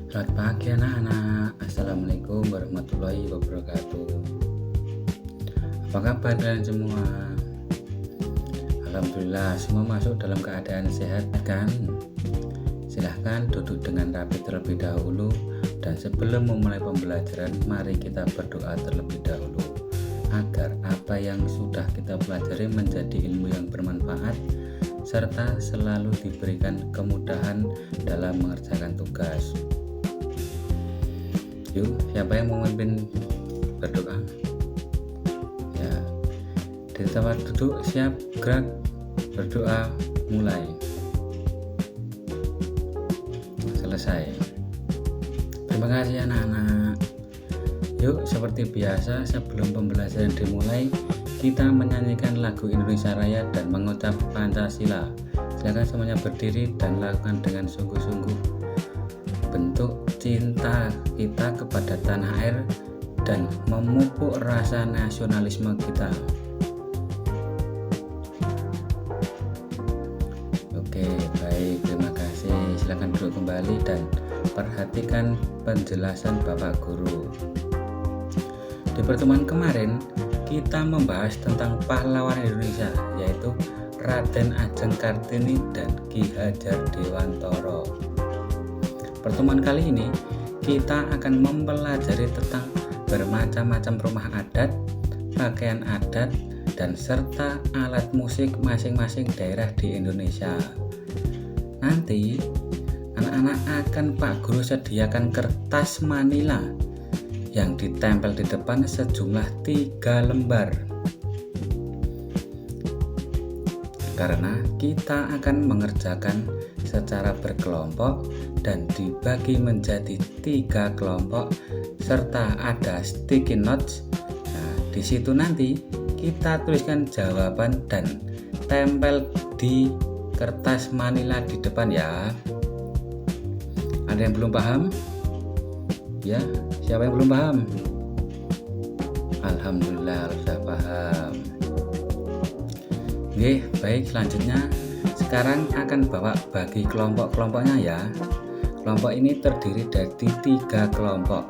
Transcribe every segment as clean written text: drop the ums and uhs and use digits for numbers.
Selamat pagi anak-anak. Assalamualaikum warahmatullahi wabarakatuh. Apa kabar kalian semua? Alhamdulillah semua masuk dalam keadaan sehat kan? Silahkan duduk dengan rapi terlebih dahulu. Dan sebelum memulai pembelajaran, mari kita berdoa terlebih dahulu agar apa yang sudah kita pelajari menjadi ilmu yang bermanfaat serta selalu diberikan kemudahan dalam mengerjakan tugas. Yuk, siapa yang mau memimpin berdoa? Ya, di tempat duduk siap, gerak, berdoa, mulai. Selesai. Terima kasih anak-anak. Yuk, seperti biasa sebelum pembelajaran dimulai, kita menyanyikan lagu Indonesia Raya dan mengucap Pancasila. Silakan semuanya berdiri dan lakukan dengan sungguh-sungguh bentuk cinta kita kepada tanah air dan memupuk rasa nasionalisme kita. Oke, baik, terima kasih. Silakan duduk kembali dan perhatikan penjelasan Bapak Guru. Di pertemuan kemarin kita membahas tentang pahlawan Indonesia, yaitu Raden Ajeng Kartini dan Ki Hajar Dewantara. Pertemuan kali ini kita akan mempelajari tentang bermacam-macam rumah adat, pakaian adat, dan serta alat musik masing-masing daerah di Indonesia. Nanti anak-anak akan Pak Guru sediakan kertas manila yang ditempel di depan sejumlah 3 lembar. Karena kita akan mengerjakan secara berkelompok dan dibagi menjadi 3 kelompok serta ada sticky notes. Nah, di situ nanti kita tuliskan jawaban dan tempel di kertas manila di depan ya. Ada yang belum paham? Ya, siapa yang belum paham? Alhamdulillah sudah paham. Oke, baik, selanjutnya sekarang akan bawa bagi kelompok-kelompoknya ya. Kelompok ini terdiri dari 3 kelompok.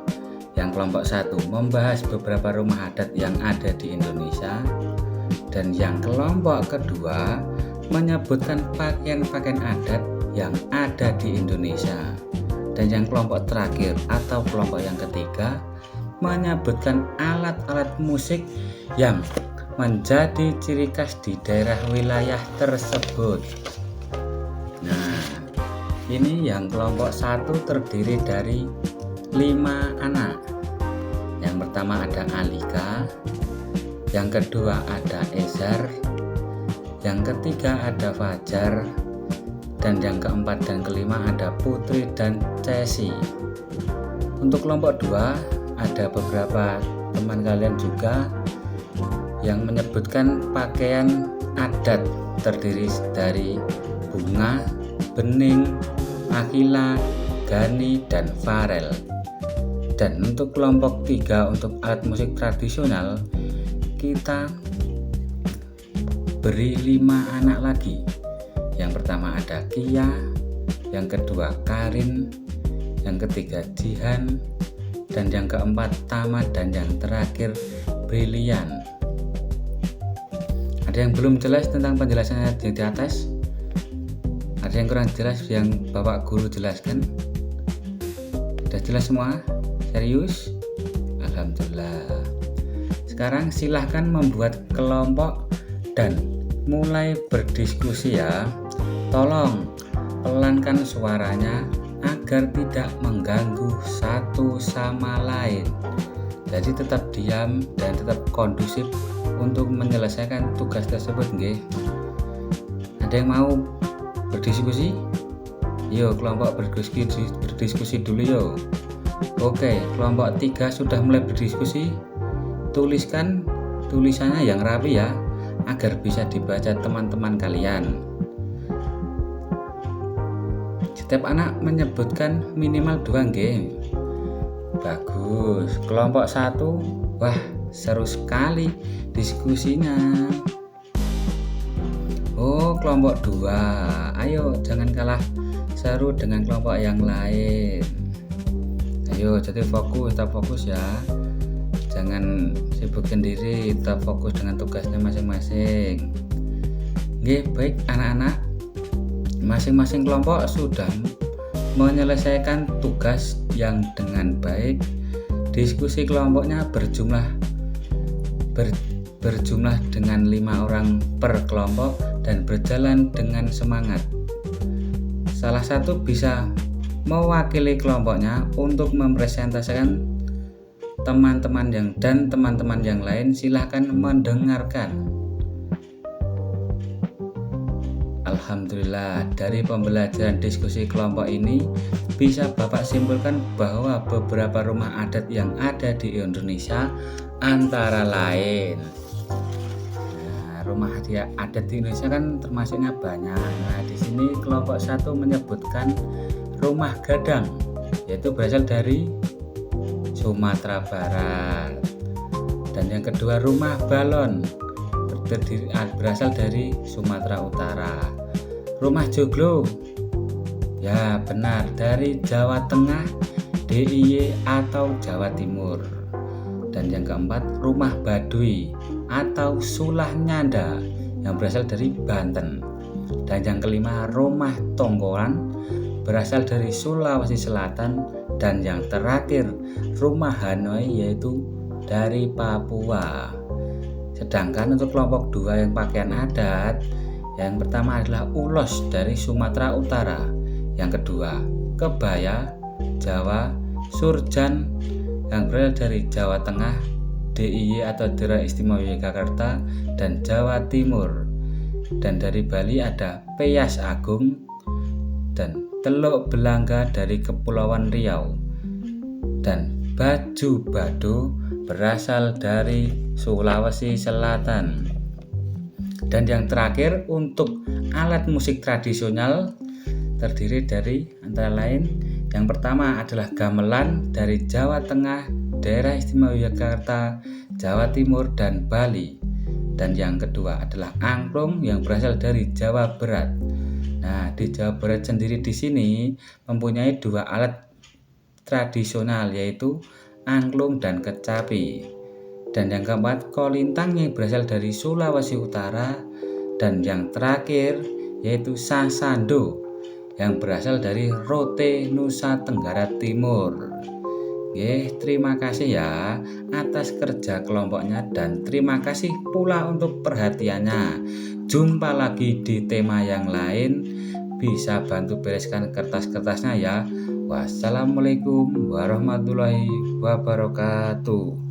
Yang kelompok 1 membahas beberapa rumah adat yang ada di Indonesia, dan yang kelompok kedua menyebutkan pakaian-pakaian adat yang ada di Indonesia, dan yang kelompok terakhir atau kelompok yang ketiga menyebutkan alat-alat musik yang menjadi ciri khas di daerah wilayah tersebut. Nah, ini yang kelompok 1 terdiri dari 5 anak. Yang pertama ada Alika, yang kedua ada Ezar, yang ketiga ada Fajar, dan yang keempat dan kelima ada Putri dan Cesi. Untuk kelompok 2 ada beberapa teman kalian juga yang menyebutkan pakaian adat terdiri dari Bunga, Bening, Akila, Gani, dan Farel. Dan untuk kelompok 3 untuk alat musik tradisional kita beri 5 anak lagi. Yang pertama ada Kia, yang kedua Karin, yang ketiga Jihan, dan yang keempat Tama, dan yang terakhir Brilian. Ada yang belum jelas tentang penjelasannya di atas? Ada yang kurang jelas yang Bapak Guru jelaskan? Sudah jelas semua? Serius? Alhamdulillah. Sekarang silahkan membuat kelompok dan mulai berdiskusi ya. Tolong pelankan suaranya agar tidak mengganggu satu sama lain. Jadi tetap diam dan tetap kondusif untuk menyelesaikan tugas tersebut nggih. Ada yang mau berdiskusi? Yo, kelompok berdiskusi dulu yo. Oke, kelompok 3 sudah mulai berdiskusi. Tuliskan tulisannya yang rapi ya, agar bisa dibaca teman-teman kalian. Setiap anak menyebutkan minimal 2 nggih. Bagus. Kelompok 1, wah seru sekali diskusinya. Oh, kelompok 2, ayo jangan kalah seru dengan kelompok yang lain. Ayo jadi tetap fokus ya, jangan sibuk sendiri, tetap fokus dengan tugasnya masing-masing. Oke, baik anak-anak, masing-masing kelompok sudah menyelesaikan tugas yang dengan baik. Diskusi kelompoknya berjumlah dengan 5 orang per kelompok dan berjalan dengan semangat. Salah satu bisa mewakili kelompoknya untuk mempresentasikan teman-teman yang lain. Silahkan mendengarkan. Alhamdulillah, dari pembelajaran diskusi kelompok ini bisa Bapak simpulkan bahwa beberapa rumah adat yang ada di Indonesia antara lain. Rumah adat di Indonesia kan termasuknya banyak. Nah, di sini kelompok 1 menyebutkan rumah gadang, yaitu berasal dari Sumatera Barat. Dan yang kedua rumah balon, berasal dari Sumatera Utara. Rumah joglo, ya benar, dari Jawa Tengah, DIY atau Jawa Timur. Dan yang keempat rumah baduy atau sulah nyanda yang berasal dari Banten. Dan yang kelima rumah tongkolan berasal dari Sulawesi Selatan. Dan yang terakhir rumah Hanoi, yaitu dari Papua. Sedangkan untuk kelompok 2 yang pakaian adat, yang pertama adalah ulos dari Sumatera Utara, yang kedua kebaya Jawa, surjan yang berasal dari Jawa Tengah, DIY atau Daerah Istimewa Yogyakarta, dan Jawa Timur. Dan dari Bali ada peyas agung dan teluk belangga dari Kepulauan Riau. Dan baju bado berasal dari Sulawesi Selatan. Dan yang terakhir untuk alat musik tradisional terdiri dari antara lain, yang pertama adalah gamelan dari Jawa Tengah, Daerah Istimewa Yogyakarta, Jawa Timur, dan Bali. Dan yang kedua adalah angklung yang berasal dari Jawa Barat. Nah, di Jawa Barat sendiri di sini mempunyai 2 alat tradisional, yaitu angklung dan kecapi. Dan yang keempat kolintang yang berasal dari Sulawesi Utara. Dan yang terakhir yaitu sasando yang berasal dari Rote, Nusa Tenggara Timur. Terima kasih ya atas kerja kelompoknya dan terima kasih pula untuk perhatiannya. Jumpa lagi di tema yang lain. Bisa bantu bereskan kertas-kertasnya ya. Wassalamualaikum warahmatullahi wabarakatuh.